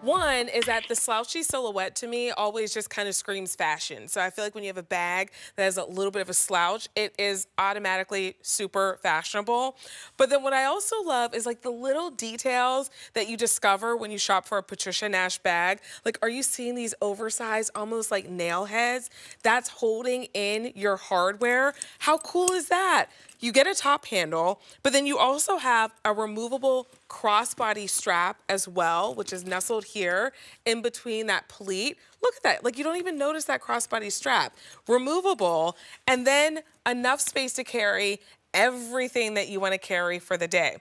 One is that the slouchy silhouette to me always just kind of screams fashion. So I feel like when you have a bag that has a little bit of a slouch, it is automatically super fashionable. But then what I also love is like the little details that you discover when you shop for a Patricia Nash bag. Like, are you seeing these oversized, almost like nail heads? That's holding in your hardware. How cool is that? You get a top handle, but then you also have a removable crossbody strap as well, which is nestled here in between that pleat. Look at that. Like, you don't even notice that crossbody strap. Removable, and then enough space to carry everything that you want to carry for the day.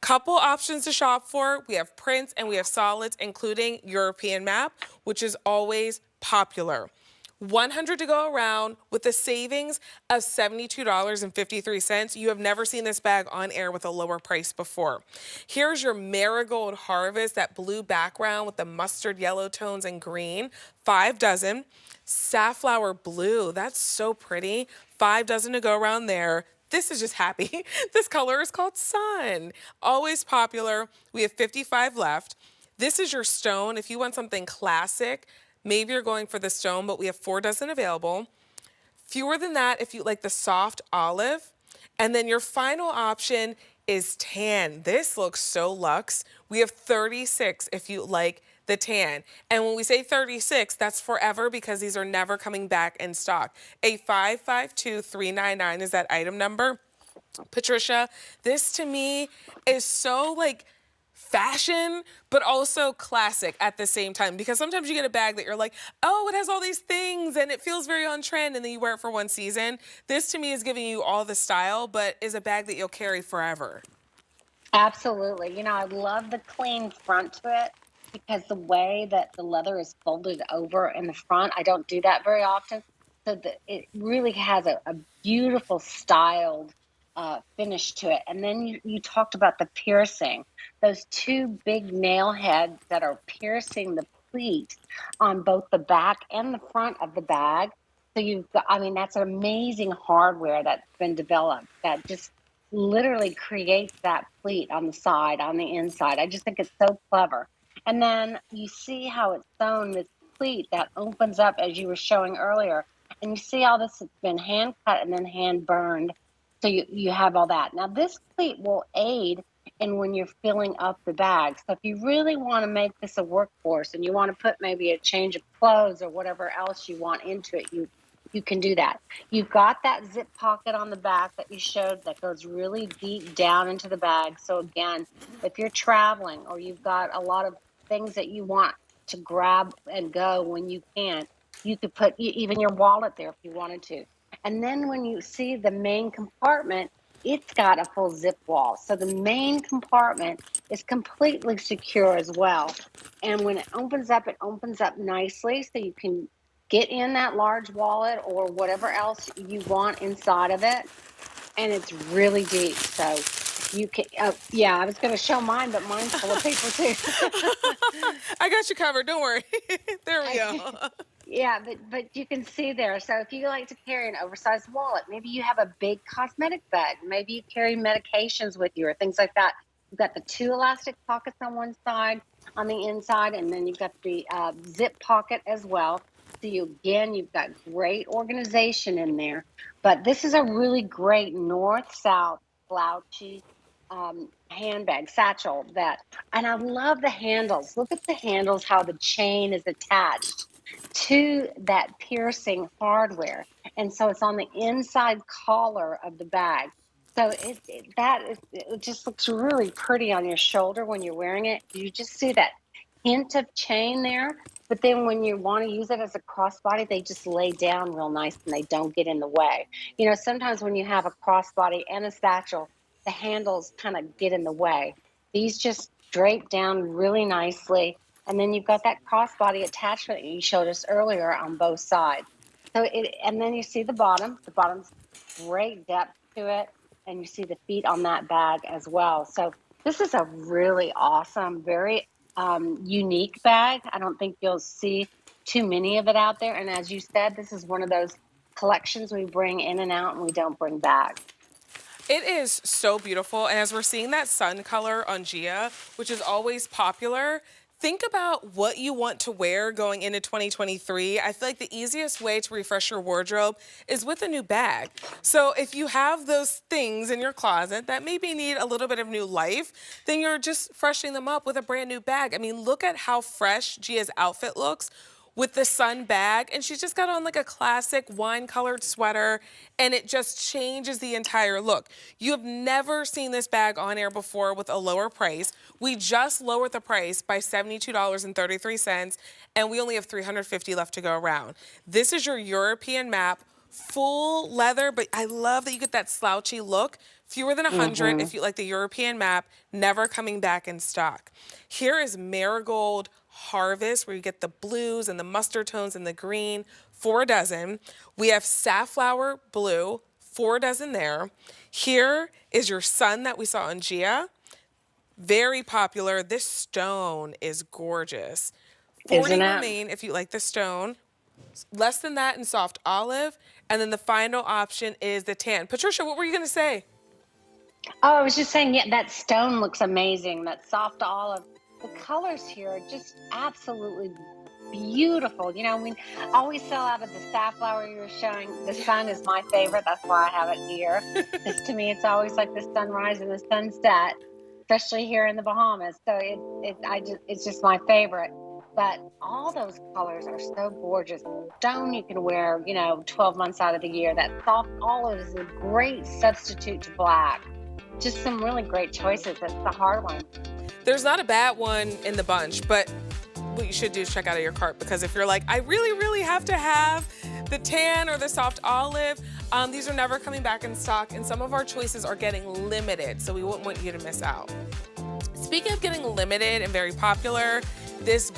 Couple options to shop for. We have prints and we have solids, including European map, which is always popular. 100 to go around with a savings of $72.53. You have never seen this bag on air with a lower price before. Here's your Marigold Harvest, that blue background with the mustard yellow tones and green, 5 dozen. Safflower Blue, that's so pretty, 5 dozen to go around there. This is just happy. This color is called Sun. Always popular. We have 55 left. This is your stone. If you want something classic, maybe you're going for the stone, but we have 4 dozen available. Fewer than that if you like the soft olive. And then your final option is tan. This looks so luxe. We have 36 if you like the tan. And when we say 36, that's forever because these are never coming back in stock. 8552399 is that item number. Patricia, this to me is so like fashion, but also classic at the same time. Because sometimes you get a bag that you're like, oh, it has all these things and it feels very on trend, and then you wear it for one season. This to me is giving you all the style, but is a bag that you'll carry forever. Absolutely. I love the clean front to it because the way that the leather is folded over in the front, I don't do that very often. So it really has a beautiful styled finish to it. And then you talked about the piercing, those two big nail heads that are piercing the pleat on both the back and the front of the bag. So you've got, I mean, that's amazing hardware that's been developed that just literally creates that pleat on the side, on the inside. I just think it's so clever. And then you see how it's sewn, this pleat that opens up as you were showing earlier. And you see all this has been hand cut and then hand burned. So you have all that. Now this pleat will aid in when you're filling up the bag. So if you really want to make this a workhorse and you want to put maybe a change of clothes or whatever else you want into it, you can do that. You've got that zip pocket on the back that you showed that goes really deep down into the bag. So again, if you're traveling or you've got a lot of things that you want to grab and go when you can, you could put even your wallet there if you wanted to. And then when you see the main compartment, it's got a full zip wall. So the main compartment is completely secure as well. And when it opens up nicely so you can get in that large wallet or whatever else you want inside of it. And it's really deep. So you can, yeah, I was going to show mine, but mine's full of paper too. I got you covered. Don't worry. There we go. Yeah, but you can see there. So if you like to carry an oversized wallet, maybe you have a big cosmetic bag, maybe you carry medications with you or things like that. You've got the 2 elastic pockets on one side, on the inside, and then you've got the zip pocket as well. So you've got great organization in there. But this is a really great north-south slouchy handbag satchel and I love the handles. Look at the handles, how the chain is attached to that piercing hardware. And so it's on the inside collar of the bag. So it just looks really pretty on your shoulder when you're wearing it. You just see that hint of chain there. But then when you want to use it as a crossbody, they just lay down real nice and they don't get in the way. Sometimes when you have a crossbody and a satchel, the handles kind of get in the way. These just drape down really nicely. And then you've got that crossbody attachment that you showed us earlier on both sides. And then you see the bottom. The bottom's great depth to it. And you see the feet on that bag as well. So this is a really awesome, very unique bag. I don't think you'll see too many of it out there. And as you said, this is one of those collections we bring in and out and we don't bring back. It is so beautiful. And as we're seeing that sun color on Gia, which is always popular, think about what you want to wear going into 2023. I feel like the easiest way to refresh your wardrobe is with a new bag. So if you have those things in your closet that maybe need a little bit of new life, then you're just freshening them up with a brand new bag. I mean, look at how fresh Gia's outfit looks with the sun bag, and she's just got on like a classic wine colored sweater, and it just changes the entire look. You have never seen this bag on air before with a lower price. We just lowered the price by $72.33, and we only have 350 left to go around. This is your European map, full leather, but I love that you get that slouchy look. Fewer than 100 if you like the European map, never coming back in stock. Here is Marigold Harvest, where you get the blues and the mustard tones and the green, 4 dozen. We have Safflower Blue, 4 dozen there. Here is your sun that we saw on Gia. Very popular. This stone is gorgeous. 40 Isn't it? remain if you like the stone. Less than that in soft olive. And then the final option is the tan. Patricia, what were you going to say? Oh, I was just saying, yeah, that stone looks amazing. That soft olive. The colors here are just absolutely beautiful. You know, we always sell out of the safflower you were showing. The sun is my favorite. That's why I have it here. Because to me, it's always like the sunrise and the sunset, especially here in the Bahamas. So it's just my favorite. But all those colors are so gorgeous. Stone you can wear, 12 months out of the year. That soft olive is a great substitute to black. Just some really great choices. It's the hard one. There's not a bad one in the bunch, but what you should do is check out of your cart, because if you're like, I really, really have to have the tan or the soft olive, these are never coming back in stock, and some of our choices are getting limited, so we wouldn't want you to miss out. Speaking of getting limited and very popular, this